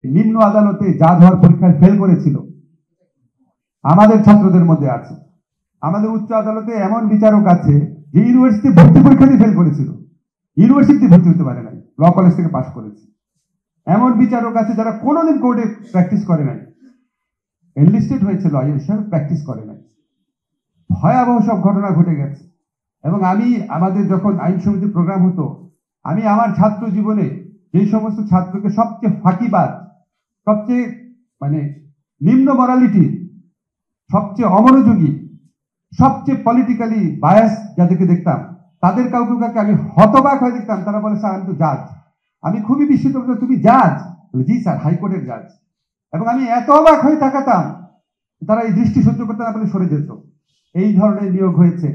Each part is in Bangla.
নিম্ন আদালতে জাজ হওয়ার পরীক্ষায় ফেল করেছিল আমাদের ছাত্রদের মধ্যে আছে। আমাদের উচ্চ আদালতে এমন বিচারক আছে যে ইউনিভার্সিটি ভর্তি পরীক্ষা দিয়ে ফেল করেছিল, ইউনিভার্সিটি ভর্তি হতে পারে নাই, ল কলেজ থেকে পাশ করেছে। এমন বিচারক আছে যারা কোনোদিন কোর্টে প্র্যাকটিস করে নাই, এনলিস্টেড হয়েছে লয়ার হিসাবে, প্র্যাকটিস করে নাই। ভয়াবহ সব ঘটনা ঘটে গেছে। এবং আমি আমাদের যখন আইন সমিতির প্রোগ্রাম হতো, আমি আমার ছাত্র জীবনে যে সমস্ত ছাত্রকে সবচেয়ে ফাঁকিবাজ, সবচেয়ে নিম্ন মরালিটি, সবচেয়ে অমনোযোগী, সবচেয়ে পলিটিক্যালি বায়াস যাদেরকে দেখতাম, তাদের কাউকে আমি হতবাক হয়ে দেখতাম। তারা বলে, স্যার আমি তো জাজ। আমি খুবই বিস্মিত, তুমি জাজ? বলে, জি স্যার, হাইকোর্টের জাজ। এবং আমি এত অবাক হয়ে তাকাতাম, তারা এই দৃষ্টি সহ্য করতে না পারলে সরে যেত। এই ধরনের নিয়োগ হয়েছে।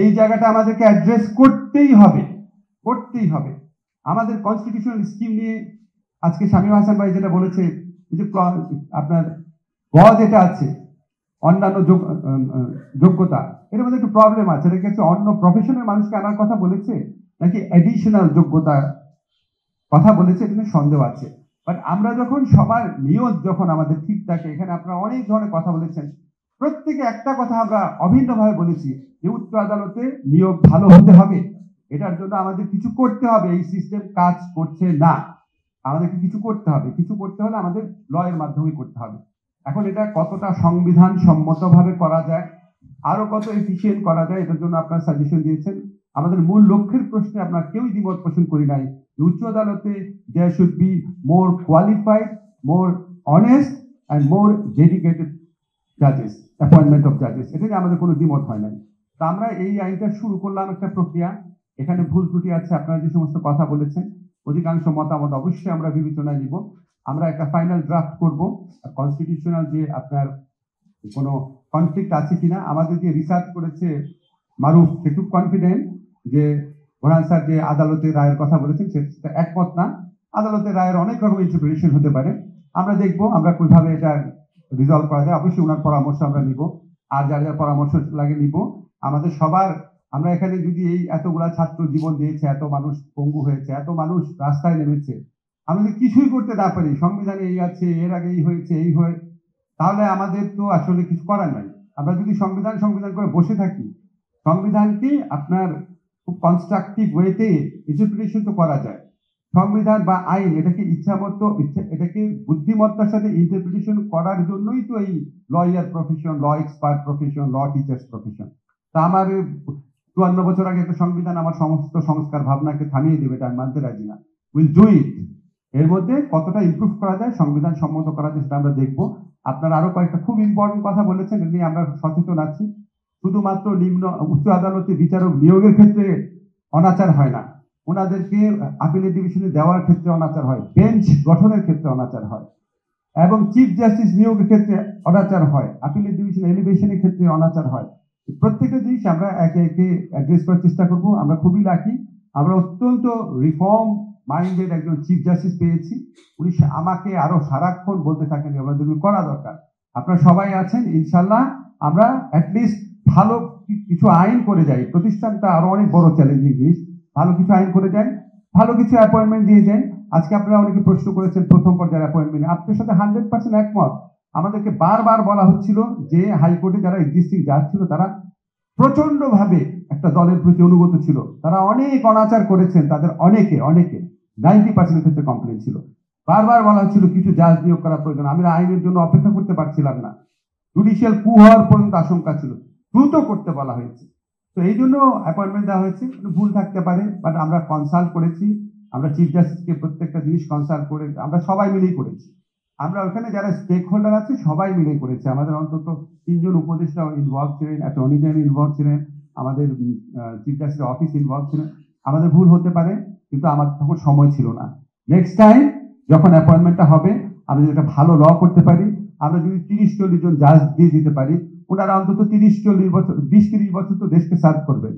এই জায়গাটা আমাদেরকে অ্যাড্রেস করতেই হবে, করতেই হবে। আমাদের কনস্টিটিউশনাল স্কিম নিয়ে আজকে শামীম হাসান ভাই যেটা বলেছে, যে আপনার গ যেটা আছে অন্যান্য যোগ্যতা, এর মধ্যে একটু প্রবলেম আছে। এটা কি অন্য প্রফেশনের মানুষকে আনার কথা বলেছে নাকি অ্যাডিশনাল যোগ্যতা কথা বলেছে, এটা সন্দেহ আছে। বাট আমরা যখন সবার নিয়োগ যখন আমাদের ঠিক থাকে, এখানে আপনারা অনেক ধরনের কথা বলেছেন, প্রত্যেকে একটা কথা আমরা অভিন্নভাবে বলেছি যে উচ্চ আদালতে নিয়োগ ভালো হতে হবে। এটার জন্য আমাদের কিছু করতে হবে। এই সিস্টেম কাজ করছে না, আমাদেরকে কিছু করতে হবে। কিছু করতে হলে আমাদের লয়ের মাধ্যমে করতে হবে। এখন এটা কতটা সংবিধান সম্মতভাবে করা যায়, আরো কত এফিসিয়েন্ট করা যায়, এটার জন্য আপনারা সাজেশন দিয়েছেন। আমাদের মূল লক্ষ্যের প্রশ্নে আপনারা কেউই দ্বিমত পোষণ করি নাই। উচ্চ আদালতে there should be more qualified, more honest and more dedicated জাজেস, appointment of জাজেস, এটা নিয়ে আমাদের কোনো দ্বিমত হয় নাই। তা আমরা এই আইনটা শুরু করলাম একটা প্রক্রিয়া। এখানে ভুল ত্রুটি আছে, আপনারা যে সমস্ত কথা বলেছেন, অধিকাংশ মতামত অবশ্যই আমরা বিবেচনায় নিব। আমরা একটা ফাইনাল ড্রাফট করব। কনস্টিটিউশনাল যে আপনার কোনো কনফ্লিক্ট আছে কিনা, আমাদের যে রিসার্চ করেছে মারুফ, সে খুব কনফিডেন্ট যে বোরহান স্যার যে আদালতের রায়ের কথা বলেছেন সেটা একমত না। আদালতের রায়ের অনেক রকম ইন্টারপ্রিটেশন হতে পারে। আমরা দেখবো আমরা কিভাবে এটা রিজলভ করা যায়। অবশ্যই ওনার পরামর্শ আমরা নিব, আর যার যার পরামর্শ লাগে নিব। আমাদের সবার, আমরা এখানে যদি এই এতগুলা ছাত্র জীবন দিয়েছে, এত মানুষ পঙ্গু হয়েছে, এত মানুষ রাস্তায় নেমেছে, আমি যদি কিছুই করতে না পারি, সংবিধানে এই আছে, এর আগে এই হয়েছে, এই হয়ে, তাহলে আমাদের তো আসলে কিছু করার নাই। আমরা যদি সংবিধান করে বসে থাকি, সংবিধানকে আপনার খুব কনস্ট্রাকটিভ ওয়েতে ইন্টারপ্রিটেশন তো করা যায়। সংবিধান বা আইন এটাকে এটাকে বুদ্ধিমত্তার সাথে ইন্টারপ্রিটেশন করার জন্যই তো এই লয়ার প্রফেশন, ল এক্সপার্ট প্রফেশন, ল টিচার্স প্রফেশন। তা আমার 54 বছর আগে একটা সংবিধান আমার সমস্ত সংস্কার ভাবনাকে থামিয়ে দেবে, এটা আমি মানতে রাজি না। Will do it. এর মধ্যে কতটা ইমপ্রুভ করা যায়, সংবিধান সম্মত করা যায়, সেটা আমরা দেখবো। আপনারা আরো কয়েকটা খুব ইম্পর্টেন্ট কথা বলেছেন, এটা নিয়ে আমরা সচেতন আছি। শুধুমাত্র উচ্চ আদালতে বিচারক নিয়োগের ক্ষেত্রে অনাচার হয় না, ওনাদেরকে আপিলের ডিভিশনে দেওয়ার ক্ষেত্রে অনাচার হয়, বেঞ্চ গঠনের ক্ষেত্রে অনাচার হয়, এবং চিফ জাস্টিস নিয়োগের ক্ষেত্রে অনাচার হয়, আপিলের ডিভিশন এলিভেশনের ক্ষেত্রে অনাচার হয়। প্রত্যেকটা জিনিস আমরা একে একে অ্যাড্রেস করার চেষ্টা করবো। আমরা খুবই লাকি, আমরা অত্যন্ত রিফর্ম মাইন্ডেড একজন চিফ জাস্টিস পেয়েছি। উনি আমাকে আরো সারাক্ষণ বলতে থাকেন আমাদের করা দরকার। আপনারা সবাই আছেন, ইনশাল্লাহ আমরা অ্যাটলিস্ট ভালো কিছু আইন করে যাই। প্রতিষ্ঠানটা আরো অনেক বড় চ্যালেঞ্জিং জিনিস। ভালো কিছু আইন করে যান, ভালো কিছু অ্যাপয়েন্টমেন্ট দিয়ে যান। আজকে আপনারা অনেকে প্রশ্ন করেছেন প্রথম পর্যায়ের অ্যাপয়েন্টমেন্ট, আপনার সাথে 100% একমত। আমাদেরকে বারবার বলা হচ্ছিল যে হাইকোর্টে যারা এক্সিস্টিং জাজ ছিল তারা প্রচন্ড ভাবে একটা দলের প্রতি অনুগত ছিল, তারা অনেক অনাচার করেছেন, তাদের অনেকে 90% ক্ষেত্রে কমপ্লেন ছিল। বারবার বলা হচ্ছিল কিছু জাজ নিয়োগ করা প্রয়োজন। আমরা আইনের জন্য অপেক্ষা করতে পারছিলাম না, জুডিশিয়াল কু হওয়ার পর্যন্ত আশঙ্কা ছিল, দ্রুত করতে বলা হয়েছে। তো এই জন্য অ্যাপয়েন্টমেন্ট দেওয়া হয়েছে। ভুল থাকতে পারে, বাট আমরা কনসাল্ট করেছি, আমরা চিফ জাস্টিসকে প্রত্যেকটা জিনিস কনসাল্ট করে আমরা সবাই মিলেই করেছি। আমরা ওখানে যারা স্টেক হোল্ডার আছে সবাই মিলেই করেছে। আমাদের অন্তত 3 জন উপদেষ্টা ইনভলভ ছিলেন, অ্যাটর্নি জেনারেল ইনভলভ ছিলেন, আমাদের চিফ জাস্টিসের অফিস ইনভলভ ছিলেন। আমাদের ভুল হতে পারে, কিন্তু আমাদের তখন সময় ছিল না। নেক্সট টাইম যখন অ্যাপয়েন্টমেন্টটা হবে, আমরা যদি একটা ভালো ল করতে পারি, আমরা যদি 30-40 জন জাজ দিয়ে দিতে পারি, ওনারা অন্তত 30-40 বছর, 20-30 বছর তো দেশকে সার্ভ করবেন।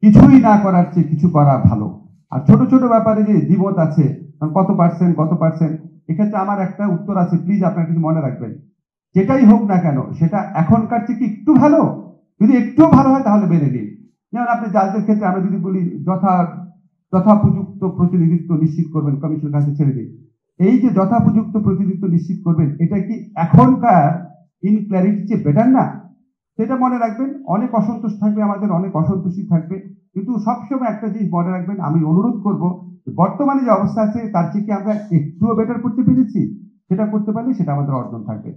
কিছুই না করার চেয়ে কিছু করা ভালো। আর ছোট ছোট ব্যাপারে যে দ্বিমত আছে, কত পার্সেন্ট, এক্ষেত্রে আমার একটা উত্তর আছে, প্লিজ আপনারা কিছু মনে রাখবেন। যেটাই হোক না কেন, সেটা এখনকার চেয়ে কি একটু ভালো? যদি একটু ভালো হয় তাহলে মেনে নিন। যেমন আপনি জাজদের ক্ষেত্রে আমরা যদি বলি যথোপযুক্ত প্রতিনিধিত্ব নিশ্চিত করবেন, কমিশনের কাছে ছেড়ে দিন। এই যে যথোপযুক্ত প্রতিনিধিত্ব নিশ্চিত করবেন, এটা কি এখনকার ইনক্ল্যারিটি চেয়ে বেটার না? সেটা মনে রাখবেন। অনেক অসন্তোষ থাকবে, আমাদের অনেক অসন্তুষ্টি থাকবে, কিন্তু সবসময় একটা জিনিস মনে রাখবেন, আমি অনুরোধ করব, বর্তমানে যে অবস্থা আছে তার থেকে আমরা একটুও বেটার করতে পেরেছি, সেটা করতে পারলে সেটা আমাদের অর্জন থাকবে।